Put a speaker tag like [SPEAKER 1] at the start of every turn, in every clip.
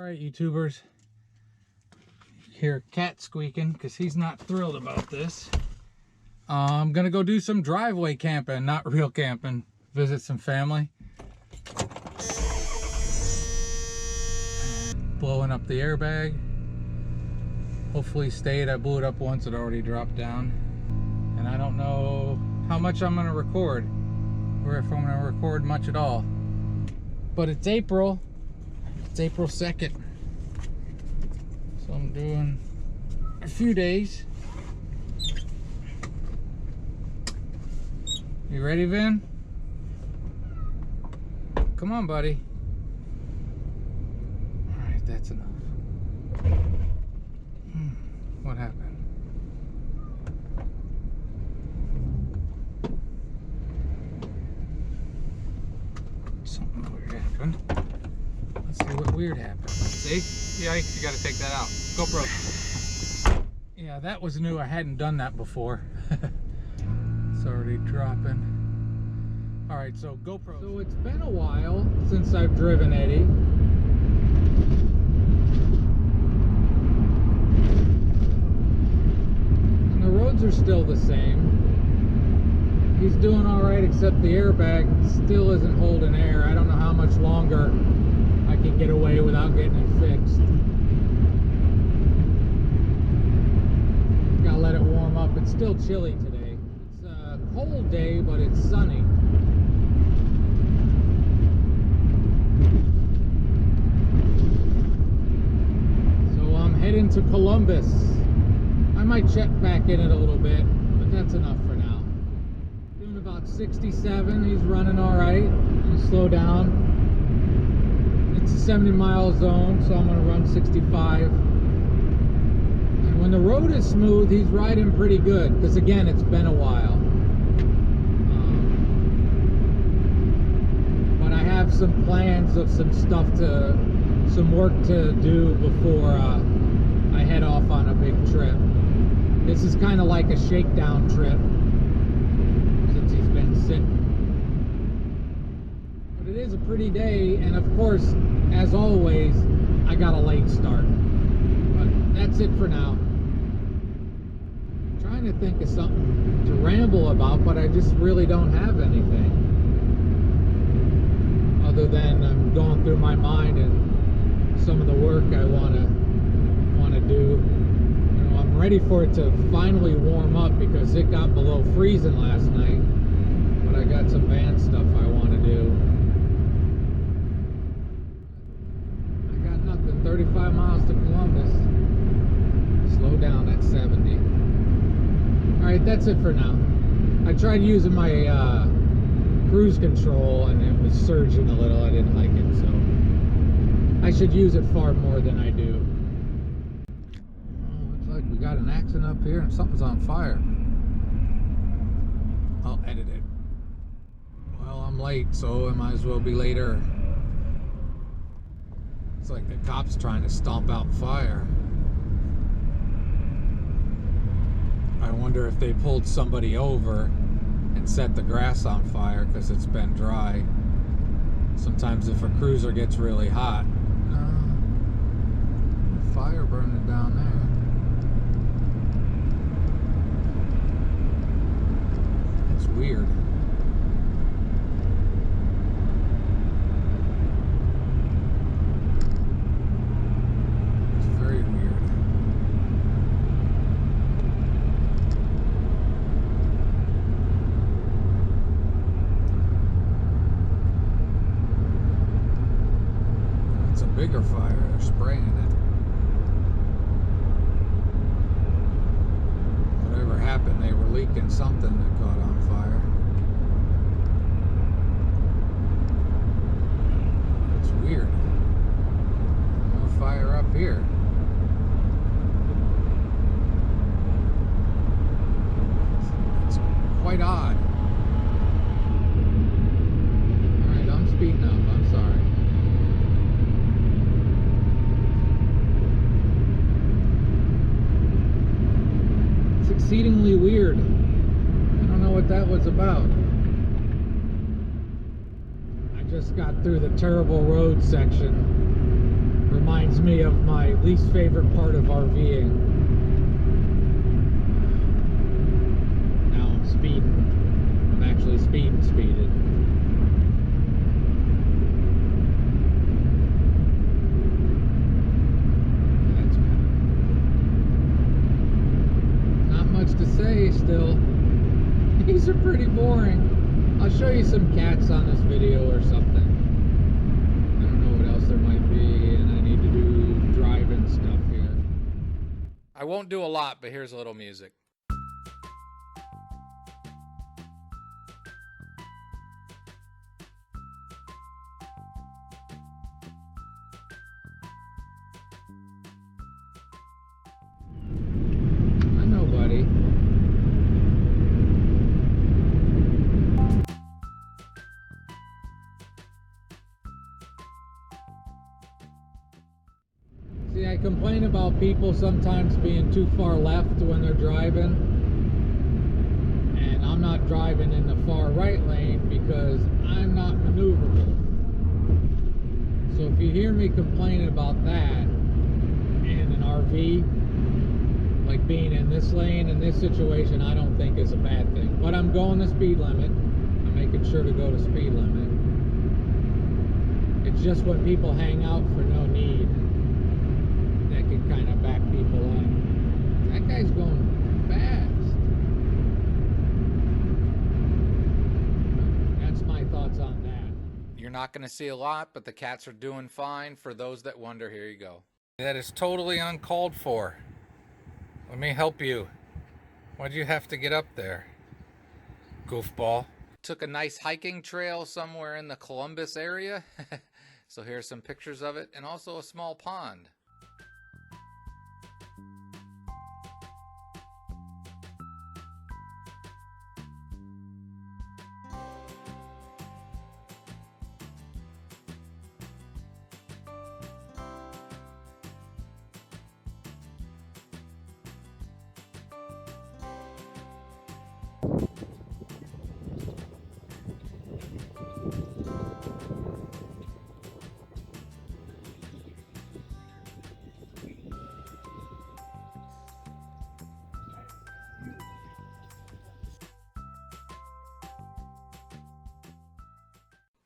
[SPEAKER 1] Alright, YouTubers. Hear cat squeaking because he's not thrilled about this. I'm gonna go do some driveway camping, not real camping. Visit some family. Blowing up the airbag. Hopefully stayed. I blew it up once, it already dropped down. And I don't know how much I'm gonna record, or if I'm gonna record much at all. But it's April. It's April 2nd. So I'm doing a few days. You ready, Vin? Come on, buddy. Alright, that's enough. What happened? Something weird happened. Let's see what weird happened. See? Yikes, you gotta take that out. GoPro. Yeah, that was new. I hadn't done that before. It's already dropping. Alright, so GoPro. So it's been a while since I've driven Eddie. And the roads are still the same. He's doing alright, except the airbag still isn't holding air. I don't know how much longer I can get away without getting it fixed. Gotta let it warm up. It's still chilly today. It's a cold day, but it's sunny. So I'm heading to Columbus. I might check back in it a little bit, but that's enough for now. Doing about 67. He's running all right. Gonna slow down. It's a 70-mile zone, so I'm gonna run 65. And when the road is smooth, he's riding pretty good, because again, it's been a while. But I have some plans of some stuff some work to do before I head off on a big trip. This is kind of like a shakedown trip, since he's been sick. But it is a pretty day, and of course, as always, I got a late start. But that's it for now. I'm trying to think of something to ramble about, but I just really don't have anything. Other than I'm going through my mind and some of the work I want to do. I'm ready for it to finally warm up because it got below freezing last night. But I got some van stuff I want to do. I got nothing. 35 miles to Columbus. Slow down at 70. Alright, that's it for now. I tried using my cruise control and it was surging a little. I didn't like it, so I should use it far more than I do. Like we got an accident up here and something's on fire. I'll edit it. Well, I'm late, so I might as well be later. It's like the cops trying to stomp out fire. I wonder if they pulled somebody over and set the grass on fire because it's been dry. Sometimes if a cruiser gets really hot. Fire burning down there. Weird. It's very weird. It's a bigger fire. They're spraying it. Whatever happened, they were leaking something that caught on fire. It's weird. More fire up here. It's quite odd. Alright, I'm speeding up. I'm sorry. It's exceedingly weird. I don't know what that was about. I just got through the terrible road section. Reminds reminds me of my least favorite part of RVing. Now I'm speeding. I'm actually speeded. That's better. Not much to say still. These are pretty boring. I'll show you some cats on this video or something. I don't know what else there might be, and I need to do driving stuff here. I won't do a lot, but here's a little music. I know, buddy. See, I complain about people sometimes being too far left when they're driving, and I'm not driving in the far right lane because I'm not maneuverable. So if you hear me complaining about that in an RV, like being in this lane in this situation, I don't think is a bad thing. But I'm going the speed limit. I'm making sure to go to speed limit. It's just when people hang out for no need that can kind of back people up. That guy's going fast. That's my thoughts on that. You're not going to see a lot, but the cats are doing fine. For those that wonder, here you go. That is totally uncalled for. Let me help you. Why'd you have to get up there, goofball? Took a nice hiking trail somewhere in the Columbus area. So here's some pictures of it, and also a small pond.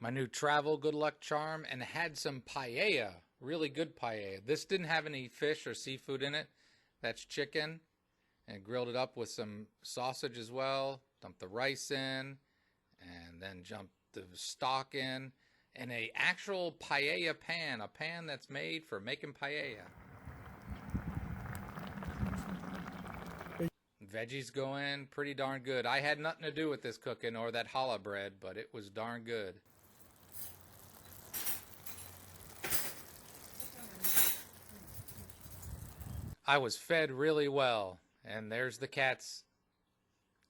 [SPEAKER 1] My new travel good luck charm, and had some paella, really good paella. This didn't have any fish or seafood in it. That's chicken, and grilled it up with some sausage as well. Dumped the rice in, and then jumped the stock in, and a actual paella pan, a pan that's made for making paella. Veggies go in, pretty darn good. I had nothing to do with this cooking or that challah bread, but it was darn good. I was fed really well, and there's the cats.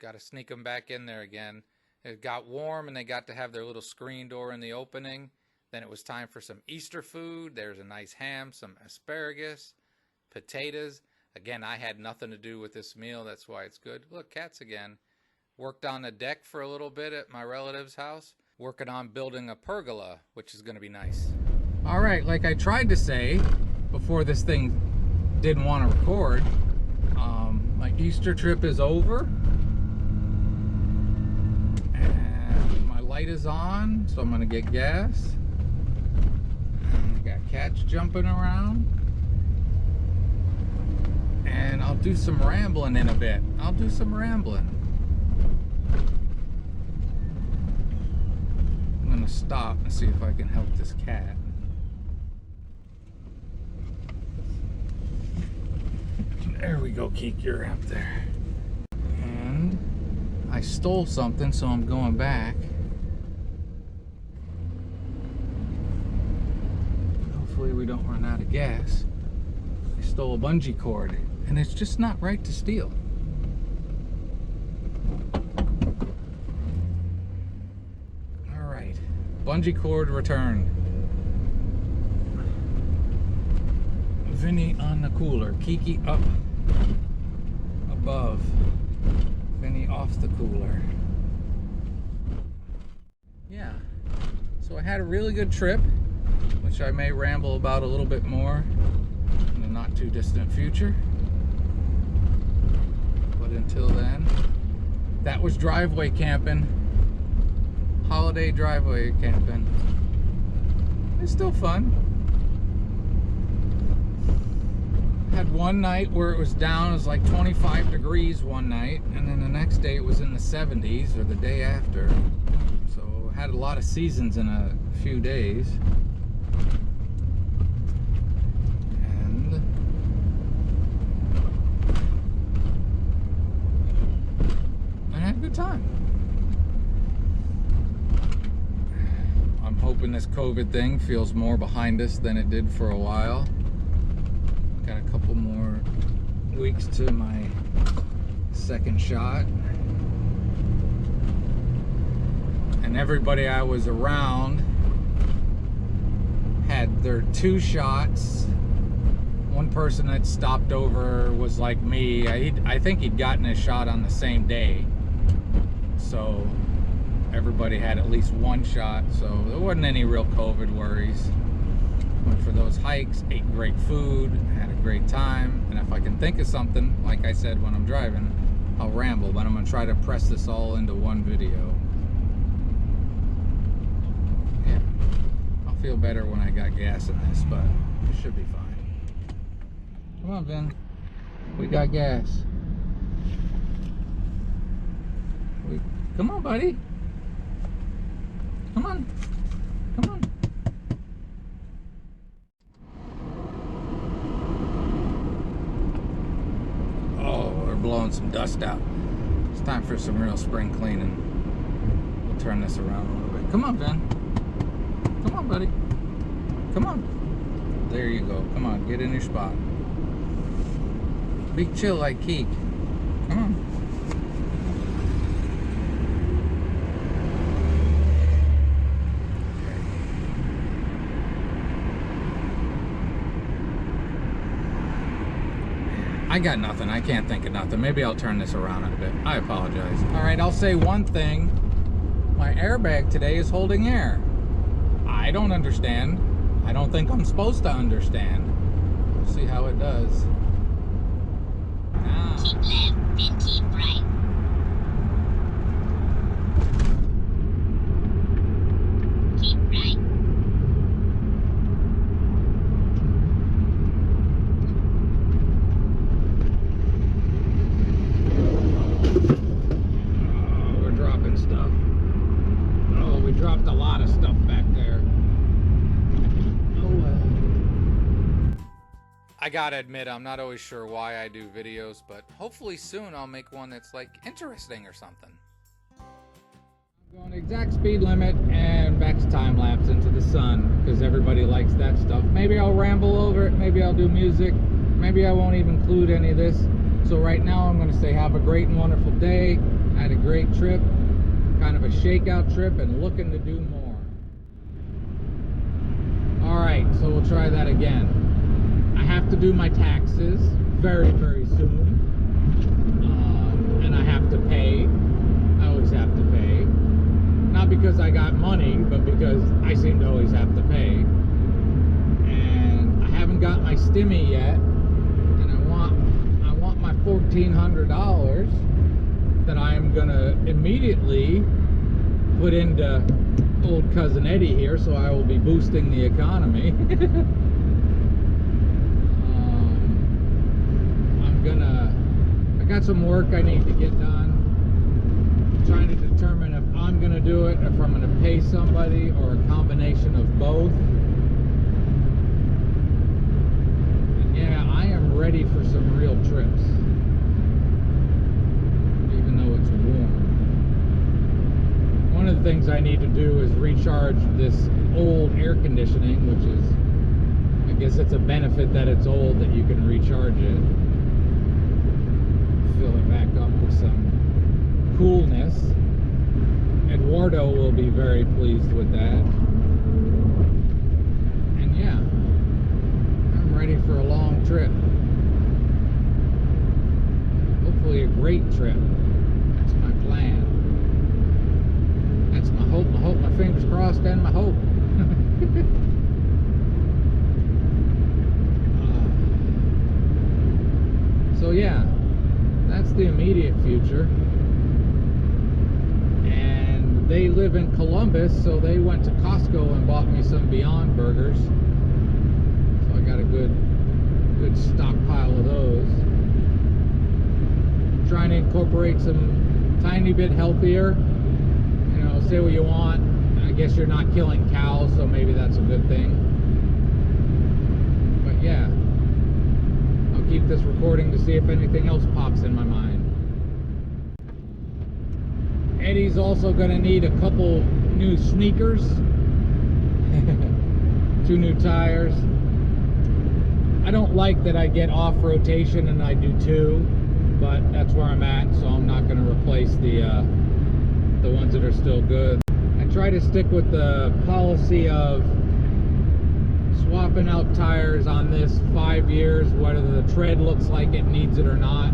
[SPEAKER 1] Got to sneak them back in there again. It got warm, and they got to have their little screen door in the opening. Then it was time for some Easter food. There's a nice ham, some asparagus, potatoes. Again, I had nothing to do with this meal. That's why it's good. Look, cats again. Worked on the deck for a little bit at my relative's house. Working on building a pergola, which is going to be nice. All right, like I tried to say before this thing didn't want to record, my Easter trip is over, and my light is on, so I'm gonna get gas. And I got cats jumping around, and I'll do some rambling in a bit. I'm gonna stop and see if I can help this cat. There we go, Keek, you're up there. And I stole something, so I'm going back. Hopefully we don't run out of gas. I stole a bungee cord, and it's just not right to steal. All right, bungee cord returned. Vinny on the cooler, Kiki up above, Vinny off the cooler. Yeah, so I had a really good trip, which I may ramble about a little bit more. not too distant future. But until then, that was driveway camping. Holiday driveway camping. It's still fun. Had one night where it was down, it was like 25 degrees one night, and then the next day it was in the 70s, or the day after. So had a lot of seasons in a few days. And I had a good time. I'm hoping this COVID thing feels more behind us than it did for a while. Got a couple more weeks to my second shot. And everybody I was around had their 2 shots. One person that stopped over was like me. I think he'd gotten his shot on the same day. So everybody had at least 1 shot. So there wasn't any real COVID worries. Went for those hikes, ate great food, had a great time. And if I can think of something, like I said when I'm driving, I'll ramble, but I'm gonna try to press this all into one video. Yeah, I'll feel better when I got gas in this, but it should be fine. Come on, Vin. We got gas. Come on, buddy. Come on. Come on. Blowing some dust out. It's time for some real spring cleaning. We'll turn this around a little bit. Come on, Ben. Come on, buddy. Come on. There you go. Come on, get in your spot. Be chill like Keek. Come on. I got nothing. I can't think of nothing. Maybe I'll turn this around in a bit. I apologize. All right, I'll say one thing. My airbag today is holding air. I don't understand. I don't think I'm supposed to understand. We'll see how it does. Now.
[SPEAKER 2] Keep left, then keep right. Keep right.
[SPEAKER 1] Dropped a lot of stuff back there. Oh well. I gotta admit, I'm not always sure why I do videos, but hopefully soon I'll make one that's like interesting or something. I'm going exact speed limit and back to time lapse into the sun because everybody likes that stuff. Maybe I'll ramble over it, maybe I'll do music, maybe I won't even include any of this. So right now I'm going to say have a great and wonderful day. I had a great trip. Kind of a shakeout trip and looking to do more. Alright, so we'll try that again. I have to do my taxes very, very soon. And I have to pay. I always have to pay. Not because I got money, but because I seem to always have to pay. And I haven't got my stimmy yet. And I want my $1,400 that I'm gonna immediately put into old cousin Eddie here, so I will be boosting the economy. I got some work I need to get done. I'm trying to determine if I'm gonna do it, if I'm gonna pay somebody, or a combination of both. And yeah, I am ready for some real trips. One of the things I need to do is recharge this old air conditioning, which is, I guess it's a benefit that it's old that you can recharge it. Fill it back up with some coolness. Eduardo will be very pleased with that. And yeah, I'm ready for a long trip. Hopefully a great trip. That's my plan. That's my hope, my fingers crossed, and my hope. So yeah, that's the immediate future. And they live in Columbus, so they went to Costco and bought me some Beyond Burgers. So I got a good stockpile of those. Trying to incorporate some tiny bit healthier. You know, say what you want. I guess you're not killing cows, so maybe that's a good thing. But yeah, I'll keep this recording to see if anything else pops in my mind. Eddie's also going to need a couple new sneakers, 2 new tires. I don't like that I get off rotation and I do 2, but that's where I'm at, so I'm not going to replace the ones that are still good. I try to stick with the policy of swapping out tires on this 5 years, whether the tread looks like it needs it or not,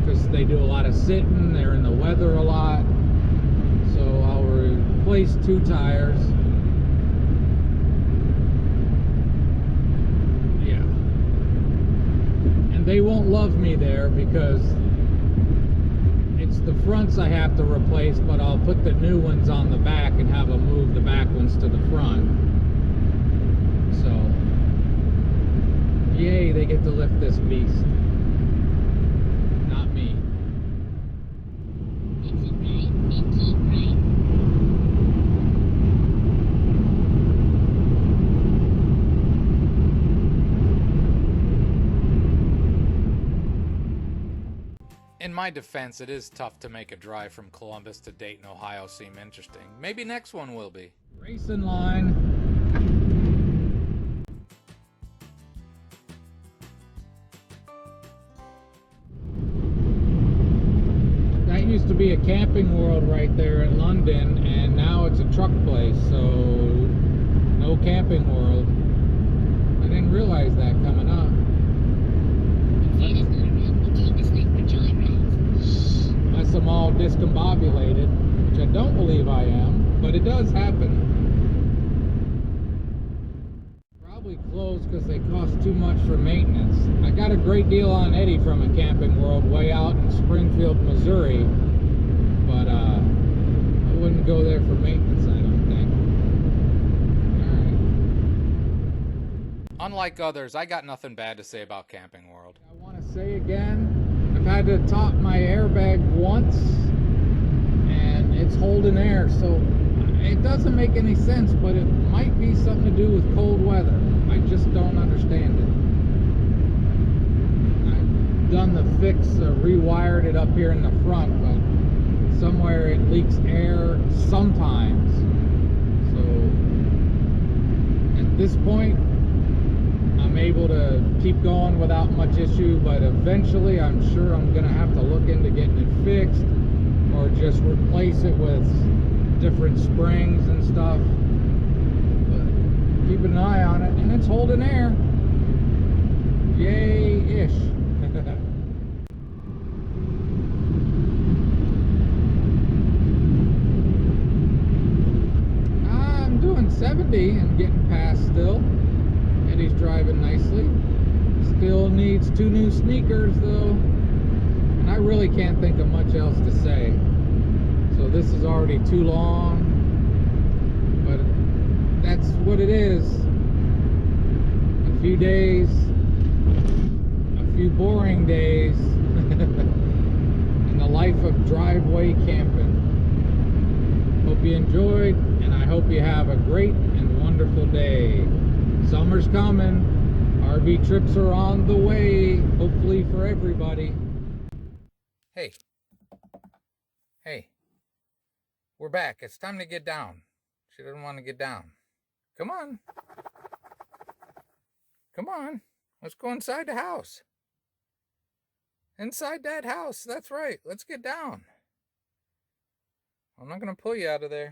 [SPEAKER 1] because they do a lot of sitting, they're in the weather a lot. So I'll replace 2 tires. Yeah. And they won't love me there because it's the fronts I have to replace, but I'll put the new ones on the back and have them move the back ones to the front. So, yay, they get to lift this beast. Not me.
[SPEAKER 2] Exit right, then keep right.
[SPEAKER 1] In my defense, it is tough to make a drive from Columbus to Dayton, Ohio seem interesting. Maybe next one will be. Racing line. That used to be a Camping World right there in London, and now it's a truck place, so no Camping World. I didn't realize that coming up.
[SPEAKER 2] It is not a route. We take this link for joyrides.
[SPEAKER 1] Unless I'm all discombobulated, which I don't believe I am, but it does happen. Probably closed because they cost too much for maintenance. I got a great deal on Eddie from a Camping World way out in Springfield, Missouri, but I wouldn't go there for maintenance, I don't think. Alright. Unlike others, I got nothing bad to say about Camping World. I want to say again, I've had to top my airbag once, and it's holding air, so it doesn't make any sense, but it might be something to do with cold weather. I just don't understand it. I've done the fix, rewired it up here in the front, but somewhere it leaks air sometimes. So at this point, I'm able to keep going without much issue, but eventually I'm sure I'm going to have to look into getting it fixed or just replace it with different springs and stuff. But keep an eye on it, and it's holding air. Yay-ish. I'm doing 70 and getting past still. Eddie's driving nicely. Still needs 2 new sneakers though, and I really can't think of much else to say. So this is already too long, but that's what it is. A few days, a few boring days in the life of driveway camping. Hope you enjoyed, and I hope you have a great and wonderful day. Summer's coming. RV trips are on the way, hopefully for everybody. Hey. Hey. We're back. It's time to get down. She doesn't want to get down. Come on. Come on. Let's go inside the house. Inside that house. That's right. Let's get down. I'm not going to pull you out of there.